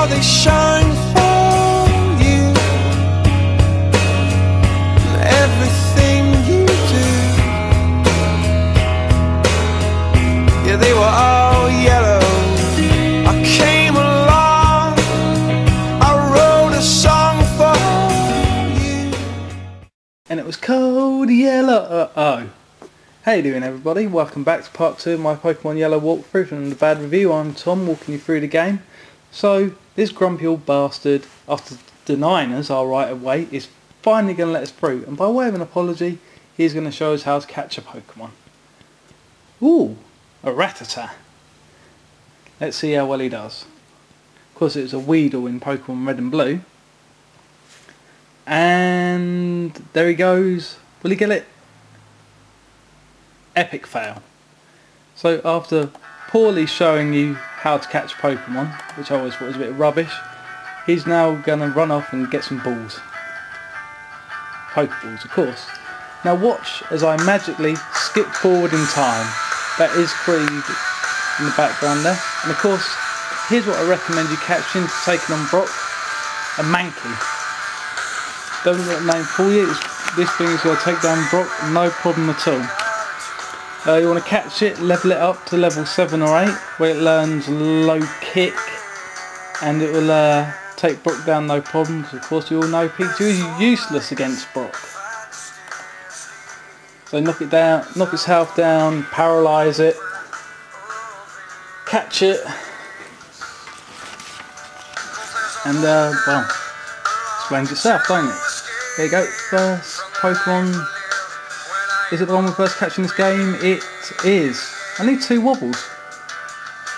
they shine for you. Everything you do, yeah, they were all yellow. I came along, I wrote a song for you, and it was called Yellow. Oh. How you doing, everybody? Welcome back to part 2 of my Pokemon Yellow walkthrough from the bad review. I'm Tom, walking you through the game. So, this grumpy old bastard, after denying us our right of way, is finally going to let us through. And by way of an apology, he's going to show us how to catch a Pokemon. Ooh, a Rattata. Let's see how well he does. Of course, it was a Weedle in Pokemon Red and Blue. And there he goes. Will he get it? Epic fail. So after poorly showing you how to catch Pokemon, which I always thought was a bit rubbish, he's now going to run off and get some balls. Pokeballs, of course. Now watch as I magically skip forward in time. That is Creed in the background there. And of course, here's what I recommend you catching for taking on Brock. A Mankey. Don't let the name fool you. This thing is going to take down Brock, no problem at all. You want to catch it, level it up to level 7 or 8, where it learns low kick, and it will take Brock down no problem, because of course you all know Pikachu is useless against Brock. So knock it down, knock its health down, paralyse it, catch it, and well, explains itself, don't it? There you go, first Pokemon. Is it the one we're first catching this game? It is. I need 2 wobbles.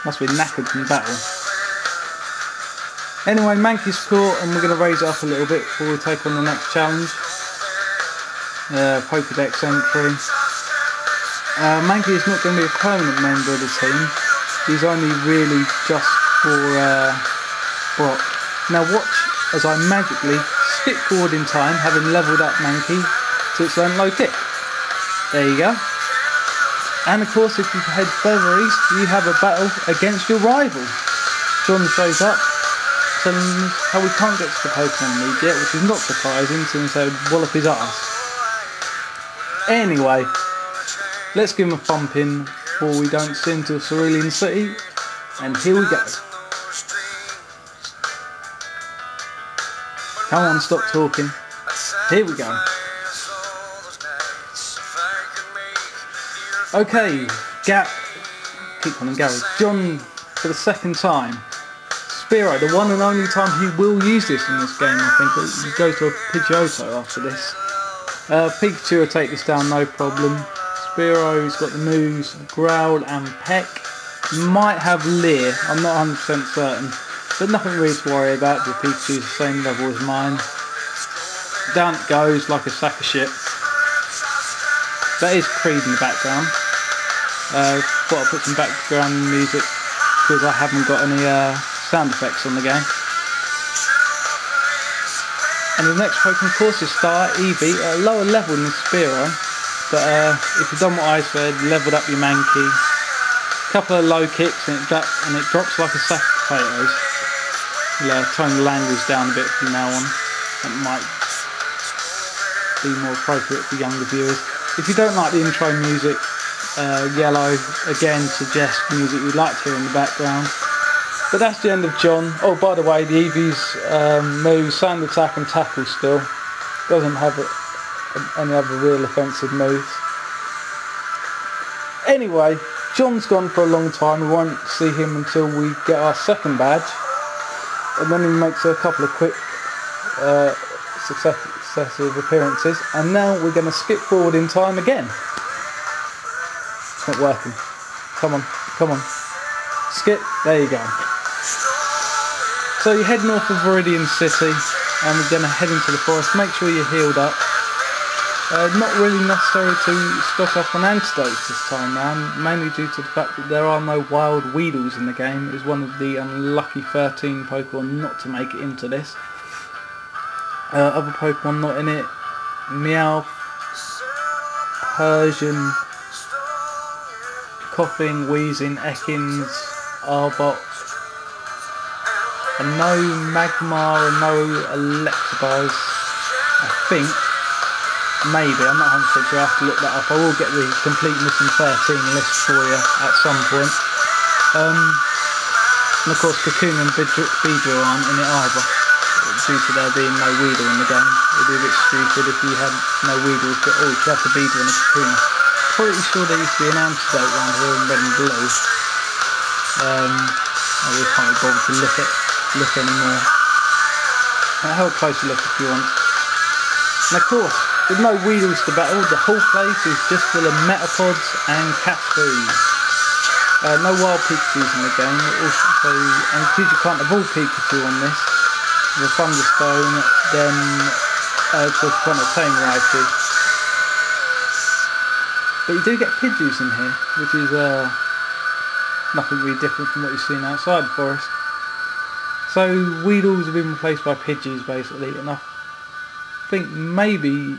Must be knackered from battle. Anyway, Mankey's caught, and we're going to raise it up a little bit before we take on the next challenge. Pokedex entry. Mankey is not going to be a permanent member of the team. He's only really just for Brock. Now watch as I magically skip forward in time, having levelled up Mankey to its own low kick. There you go. And of course, if you head further east, you have a battle against your rival. John shows up, telling us how we can't get to the Pokemon League yet, which is not surprising since they would wallop his ass. Anyway, let's give him a thumping before we don't send to Cerulean City. And here we go. Come on, stop talking. Here we go. Okay, keep calling Gary. John for the second time. Spearow, the one and only time he will use this in this game, I think. He goes to a Pidgeotto after this. Pikachu will take this down, no problem. Spearow's got the moves Growl and Peck. Might have Leer, I'm not 100% certain. But nothing really to worry about, because Pikachu's the same level as mine. Down it goes like a sack of shit. That is Creed in the background. Thought I'd put some background music because I haven't got any sound effects on the game. And the next Pokemon course is Star Eevee at a lower level than Spearow. But if you've done what I said, leveled up your Mankey, a couple of low kicks and it drops like a sack of potatoes. We'll tone the language down a bit from now on. That might be more appropriate for younger viewers. If you don't like the intro music, Yellow again suggests music you'd like to hear in the background. But that's the end of John. Oh, by the way, the Eevee's moves, Sand Attack and Tackle still. Doesn't have any other real offensive moves. Anyway, John's gone for a long time. We won't see him until we get our second badge. And then he makes a couple of quick successive appearances, and now we're going to skip forward in time again. It's not working. Come on, come on. Skip, there you go. So you head north of Viridian City, and we're going to head into the forest. Make sure you're healed up. Not really necessary to stock up on antidotes this time round, mainly due to the fact that there are no wild Weedles in the game. It was one of the unlucky 13 Pokemon not to make it into this. Other Pokemon not in it: Meowth, Persian, Coughing, Wheezing, Ekans, Arbok, and no Magmar and no Electabuzz. I think, maybe, I'm not 100% sure, I have to look that up. I will get the complete missing 13 list for you at some point. And of course Cocoon and Beedrill aren't in it either, due to there being no Weedle in the game. It would be a bit stupid if you had no Weedles, but you have the Beedrill and a Cocoon. Pretty sure there used to be an antidote one here in red and blue. I really can't be bothered to look anymore. I'll have a closer look if you want. And of course, with no Weedles to battle, the whole place is just full of Metapods and Caterpies. No wild Pikachus in the game, also, and because you can't evolve Pikachu on this, with Thunderstone, then of course you can't obtain Raichu. But you do get Pidgeys in here, which is nothing really different from what you've seen outside the forest. So Weedles have been replaced by Pidgeys basically, and I think maybe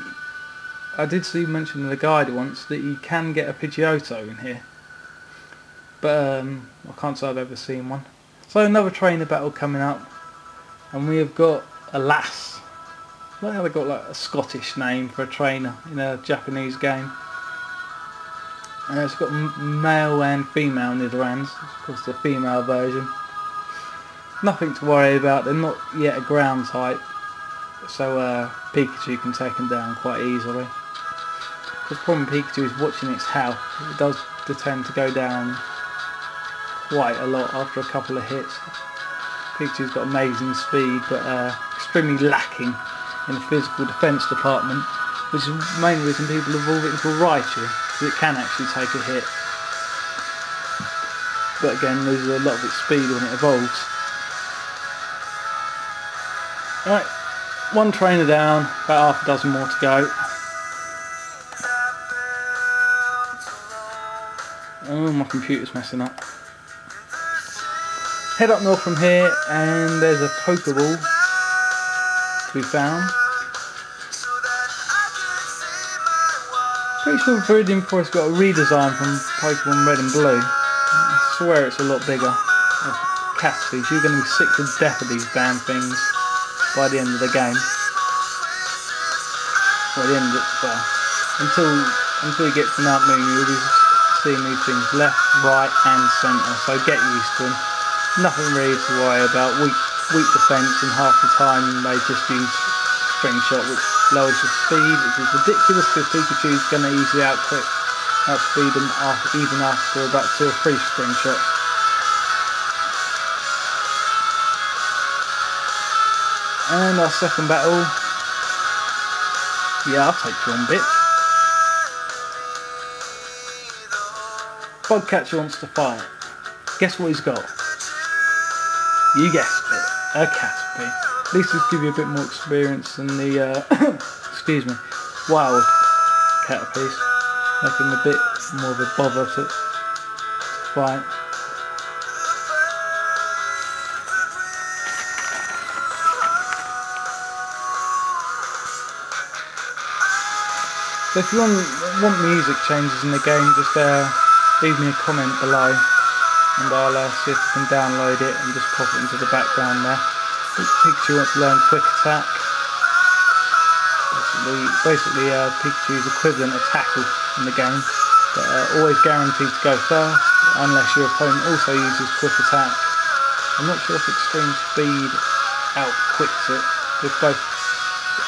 I did see mentioned in the guide once that you can get a Pidgeotto in here. But I can't say I've ever seen one. So another trainer battle coming up, and we have got a lass. I think they've got like a Scottish name for a trainer in a Japanese game. And it's got male and female Nidorans, of course the female version. Nothing to worry about, they're not yet a ground type, so Pikachu can take them down quite easily. The problem with Pikachu is watching its health. It does tend to go down quite a lot after a couple of hits. Pikachu's got amazing speed, but extremely lacking in the physical defence department, which is the main reason people evolve it into a Raichu, because it can actually take a hit. But again, loses a lot of its speed when it evolves. Right, one trainer down, about half a dozen more to go. Oh, my computer's messing up. Head up north from here, and there's a Pokeball to be found. Pretty sure Viridian Forest got a redesign from Pokemon Red and Blue. I swear it's a lot bigger. Caterpies, you're going to be sick to death of these damn things by the end of the game. Well, the end of it, well, until you get to Mount Moon, you'll be seeing these things left, right and centre, so get used to them. Nothing really to worry about. Weak defence, and half the time they just use Spring Shot, which lowers your speed, which is ridiculous because Pikachu's going to easily outspeed them even after about 2 or 3 Spring Shots. And our second battle, yeah, I'll take you on bits. Bugcatcher wants to fight. Guess what he's got? You guessed it, a Caterpie. At least it'll give you a bit more experience than the, excuse me, wild Caterpies. Make him a bit more of a bother to fight. So if you want music changes in the game, just leave me a comment below, and I'll see if I can download it and just pop it into the background there. Pikachu wants to learn Quick Attack. Basically Pikachu's equivalent of Tackle in the game, but always guaranteed to go first unless your opponent also uses Quick Attack. I'm not sure if Extreme Speed outquicks it. If both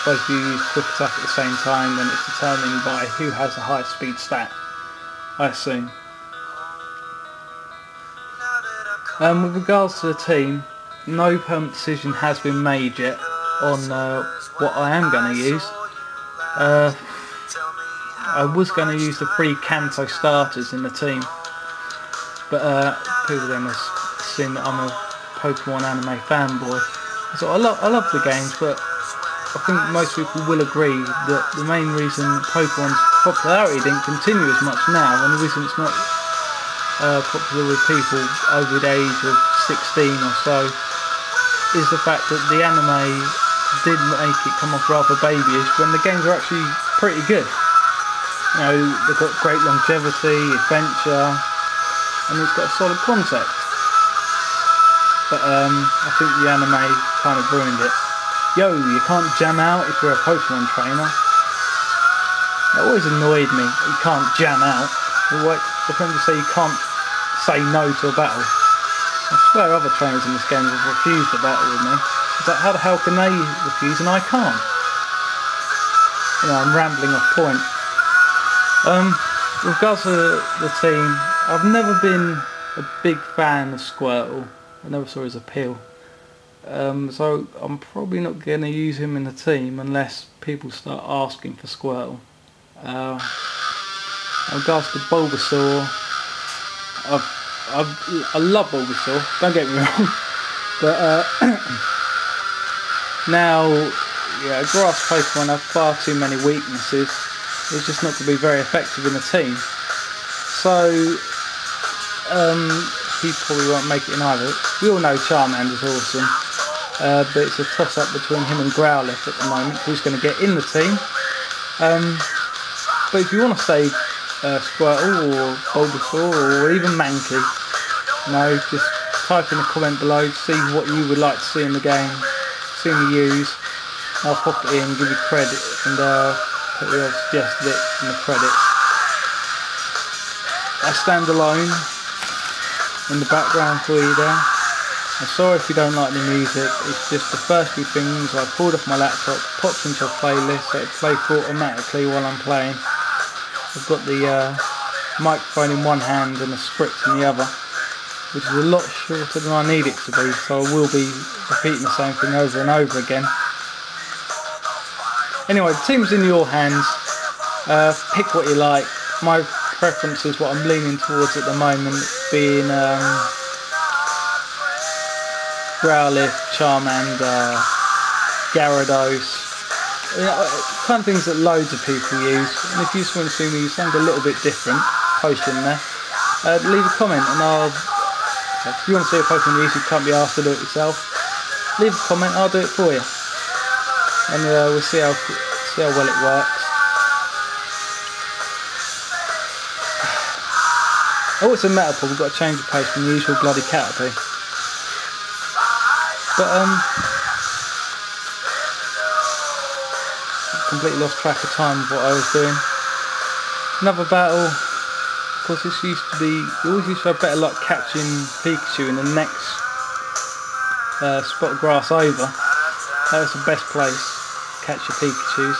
of you use Quick Attack at the same time, then it's determined by who has the highest speed stat, I assume. With regards to the team, no permanent decision has been made yet on what I am going to use. I was going to use the 3 Kanto starters in the team, but people then have seen that I'm a Pokemon anime fanboy. So I love the games, but I think most people will agree that the main reason Pokemon's popularity didn't continue as much now, and the reason it's not popular with people over the age of 16 or so, is the fact that the anime did make it come off rather babyish when the games are actually pretty good. You know, they've got great longevity, adventure, and it's got a solid concept. but I think the anime kind of ruined it. Yo, you can't jam out if you're a Pokemon trainer. That always annoyed me. You can't jam out. Why can't you say you can't say no to a battle? I swear other trainers in this game have refused a battle with me. It's like, how the hell can they refuse and I can't? You know, I'm rambling off point. With regards to the team, I've never been a big fan of Squirtle. I never saw his appeal. So I'm probably not going to use him in the team unless people start asking for Squirtle. In regards to Bulbasaur, I love Bulbasaur, don't get me wrong, but now, yeah, grass Pokemon have far too many weaknesses. It's just not to be very effective in a team. So he probably won't make it in either. We all know Charmander's awesome, but it's a toss-up between him and Growlithe at the moment. Who's going to get in the team? But if you want to say Squirtle or Bulbasaur or even Mankey, you know, just type in a comment below, see what you would like to see in the game, see me use. I'll pop it in, give you credit, and put who I've suggested it in the credits. I stand alone in the background for you there. I'm sorry if you don't like the music, it's just the first few things I pulled off my laptop, popped into a playlist so it plays automatically while I'm playing. I've got the microphone in one hand and the script in the other, which is a lot shorter than I need it to be, so I will be repeating the same thing over and over again. Anyway, the team's in your hands. Pick what you like. My preference is what I'm leaning towards at the moment, being Growlithe, Charmander, Gyarados, kind of things that loads of people use. And if you just want to see me use something a little bit different, post in there. Leave a comment and if you want to see a Pokemon use, you can't be asked to do it yourself. Leave a comment, I'll do it for you. And we'll see how well it works. Oh, it's a Metapod, we've got to change the pace from the usual bloody Caterpie. But completely lost track of time of what I was doing. Another battle. Of course, this used to be, you always used to have better luck catching Pikachu in the next spot of grass over. That was the best place to catch your Pikachus.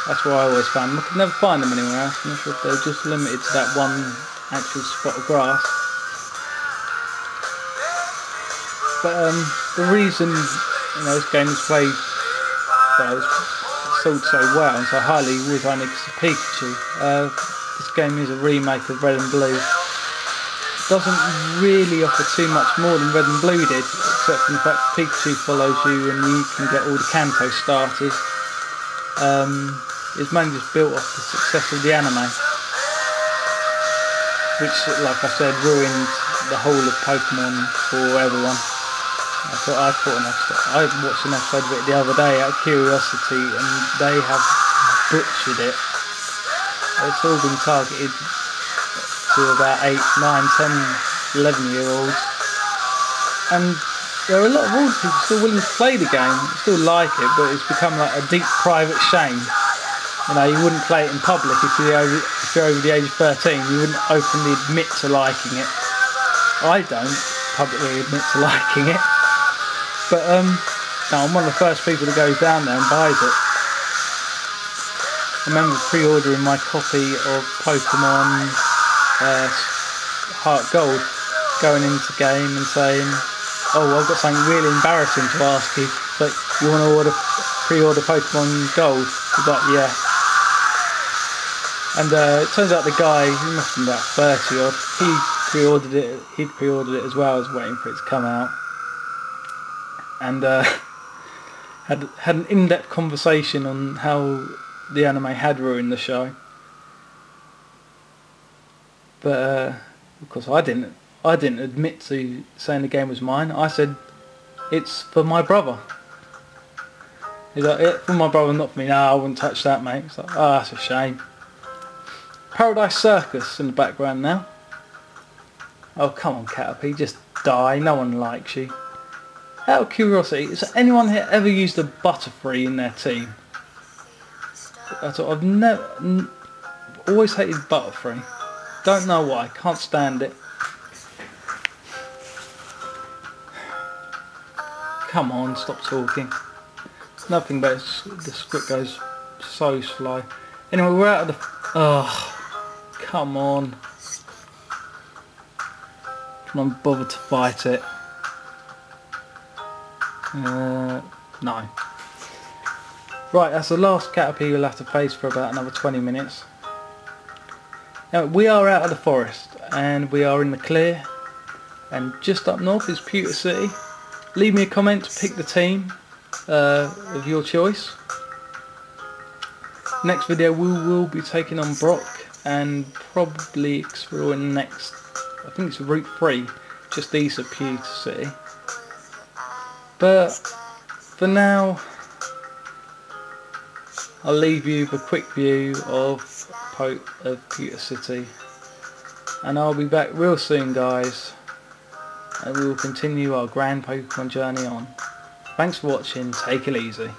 That's where I always found them. I could never find them anywhere else. I'm not sure if they were just limited to that one actual spot of grass. But the reason, you know, this game was played, well, it was sold so well and so highly was only because of Pikachu. This game is a remake of Red and Blue. It doesn't really offer too much more than Red and Blue did, except for the fact that Pikachu follows you and you can get all the Kanto starters. It's mainly just built off the success of the anime, which, like I said, ruined the whole of Pokemon for everyone. I watched an episode of it the other day out of curiosity, and they have butchered it. It's all been targeted to about 8, 9, 10, 11-year-olds, and there are a lot of older people still willing to play the game, still like it, but it's become like a deep private shame. You know, you wouldn't play it in public if you're over the age of 13. You wouldn't openly admit to liking it. I don't publicly admit to liking it. But no, I'm one of the first people that goes down there and buys it. I remember pre-ordering my copy of Pokemon Heart Gold, going into game and saying, "Oh, I've got something really embarrassing to ask you. But you want to pre-order Pokemon Gold?" He's like, "Yeah." And it turns out the guy, he must have been about 30 odd, he'd pre-ordered it as well. I was waiting for it to come out. And had an in-depth conversation on how the anime had ruined the show. But of course I didn't admit to saying the game was mine. I said, "It's for my brother." He's like, "It's for my brother, not for me." "No, I wouldn't touch that, mate." It's like, "Oh, that's a shame." Paradise Circus in the background now. Oh, come on, Caterpie, just die. No one likes you. Out of curiosity, has anyone here ever used a Butterfree in their team? I've never, always hated Butterfree. Don't know why, can't stand it. Come on, stop talking. Nothing but the script goes so slow. Anyway, we're out of the... Oh, come on. Come on, bother to fight it. No. Right, that's the last Caterpie we'll have to face for about another 20 minutes. Now, we are out of the forest and we are in the clear. And just up north is Pewter City. Leave me a comment to pick the team of your choice. Next video we will be taking on Brock and probably exploring next, I think it's Route 3, just east of Pewter City. But for now, I'll leave you with a quick view of Pewter City, and I'll be back real soon, guys, and we will continue our grand Pokemon journey on. Thanks for watching, take it easy.